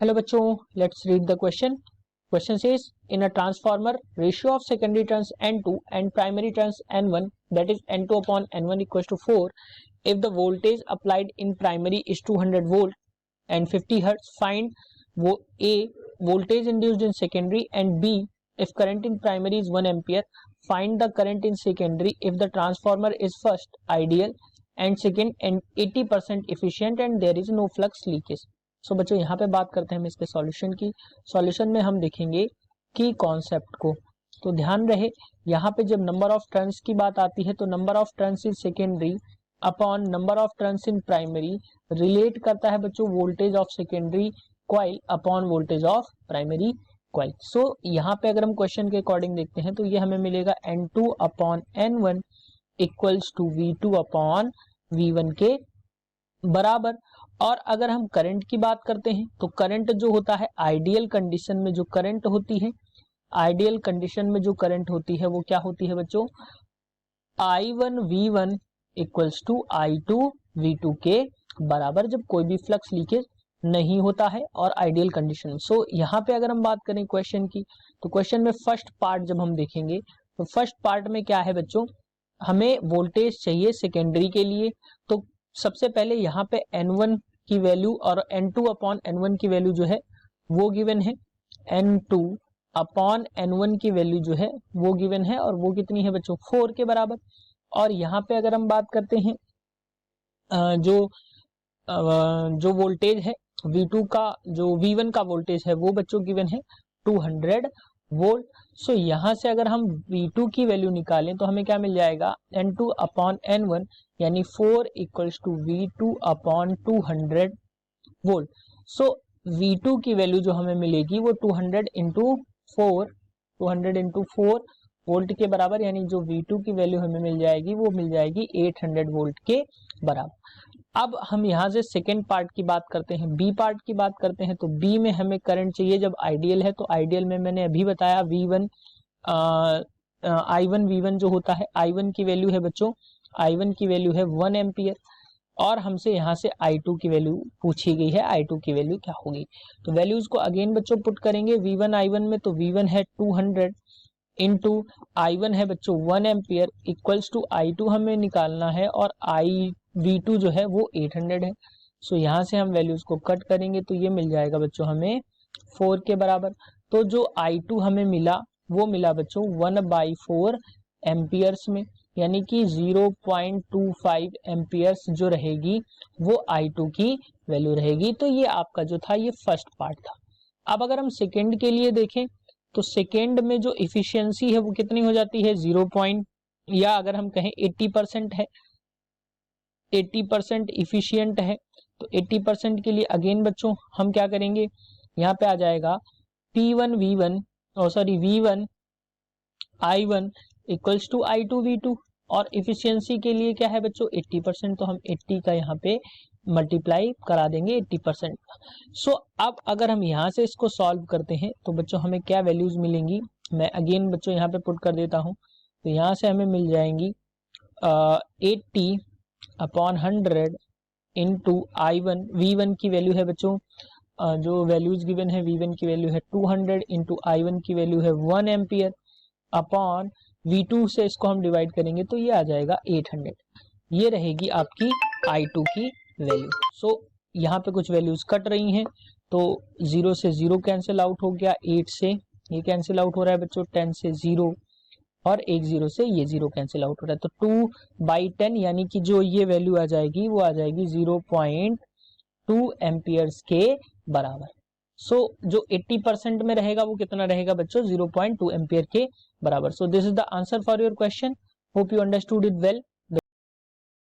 Hello बच्चों, let's read the question. Question says in a transformer ratio of secondary turns N2 and primary turns N1, that is N2 upon N1 equals to 4. If the voltage applied in primary is 200 volt and 50 hertz, find A voltage induced in secondary, and B if current in primary is 1 ampere, find the current in secondary if the transformer is first ideal and second and 80% efficient and there is no flux leakage. सो बच्चों यहाँ पे बात करते हैं हम इसके solution की. Solution में हम देखेंगे की कॉन्सेप्ट को. तो ध्यान रहे यहाँ पे जब नंबर ऑफ टर्न्स की बात आती है तो number of turns in secondary upon number of turns in primary relate करता है बच्चों voltage of secondary coil upon voltage of primary coil. So यहाँ पे अगर हम क्वेश्चन के अकॉर्डिंग देखते हैं तो ये हमें मिलेगा N2 upon N1 equals to V2 upon V1 के बराबर. और अगर हम करंट की बात करते हैं तो करंट जो होता है आइडियल कंडीशन में जो करंट होती है, आइडियल कंडीशन में जो करंट होती है वो क्या होती है बच्चों, I1 V1 equals to I2 V2 के बराबर जब कोई भी फ्लक्स लीकेज नहीं होता है और आइडियल कंडीशन. सो यहाँ पे अगर हम बात करें क्वेश्चन की तो क्वेश्चन में फर्स्ट पार्ट जब हम देखेंगे तो फर्स्ट पार्ट में क्या है बच्चों, हमें वोल्टेज चाहिए सेकेंडरी के लिए. तो सबसे पहले यहाँ पे N1 की वैल्यू और N2 अपॉन N1 की वैल्यू जो है वो गिवन है. N2 अपॉन N1 की वैल्यू जो है वो गिवन है और वो कितनी है बच्चों 4 के बराबर. और यहाँ पे अगर हम बात करते हैं जो वोल्टेज है V2 का, जो V1 का वोल्टेज है वो बच्चों गिवन है 200 वोल्ट. सो यहाँ से अगर हम V2 की वैल्यू निकालें तो हमें क्या मिल जाएगा N2 अपॉन N1 यानी 4 equals to V2 upon 200 volt. So V2 की वैल्यू जो हमें मिलेगी वो 200 इंटू 4 वोल्ट के बराबर, यानी जो V2 की वैल्यू हमें मिल जाएगी वो मिल जाएगी 800 वोल्ट के बराबर. अब हम यहाँ से सेकेंड पार्ट की बात करते हैं, बी पार्ट की बात करते हैं. तो बी में हमें करंट चाहिए जब आइडियल है. तो आइडियल में मैंने अभी बताया V1 I1 V1 जो होता है, I1 की वैल्यू है बच्चों, I1 की वैल्यू है 1 एम्पियर और हमसे यहाँ से I2 की वैल्यू पूछी गई है. I2 की वैल्यू क्या होगी, तो वैल्यूज को अगेन बच्चों पुट करेंगे. V1 I1 में तो V1 है 200 इंटू I1 है बच्चों 1 एम्पियर इक्वल्स टू I2 हमें निकालना है और V2 जो है वो 800 है. सो यहाँ से हम वैल्यूज को कट करेंगे तो ये मिल जाएगा बच्चों हमें 4 के बराबर. तो जो I2 हमें मिला वो मिला बच्चों 1/4 एम्पियर्स में, यानी कि 0.25 एम्पियर्स जो रहेगी वो I2 की वैल्यू रहेगी. तो ये आपका जो था ये फर्स्ट पार्ट था. अब अगर हम सेकेंड के लिए देखें तो सेकेंड में जो इफिशियंसी है वो कितनी हो जाती है 0. या अगर हम कहें 80% है, 80% इफिशियंट है. तो 80% के लिए अगेन बच्चों हम क्या करेंगे, यहाँ पे आ जाएगा V1 I1 equals to I2 V2 और इफिशियंसी के लिए क्या है बच्चों 80%. तो हम 80 का यहाँ पे मल्टीप्लाई करा देंगे 80%. सो अब अगर हम यहाँ से इसको सॉल्व करते हैं तो बच्चों हमें क्या वैल्यूज मिलेंगी, मैं अगेन बच्चों यहाँ पे पुट कर देता हूँ. तो यहाँ से हमें मिल जाएंगी 80 अपॉन 100 इंटू I1 V1 की वैल्यू है बच्चों, जो वैल्यूज गिवन है V1 की वैल्यू है 200 इंटू I1 की वैल्यू है 1 एम्पियर अपॉन V2 से इसको हम डिवाइड करेंगे तो ये आ जाएगा 800. ये रहेगी आपकी I2 की वैल्यू. सो यहाँ पे कुछ वैल्यूज कट रही हैं तो 0 से 0 कैंसिल आउट हो गया, 8 से ये कैंसिल आउट हो रहा है बच्चों, 10 से 0 और 1 0 से ये 0 कैंसिल आउट हो रहा है. तो 2/10 यानी कि जो ये वैल्यू आ जाएगी वो आ जाएगी 0.2 एम्पियर्स के बराबर. सो जो 80% में रहेगा वो कितना रहेगा बच्चों 0.2 एम्पियर के बराबर. So this is the answer for your question. Hope you understood it well.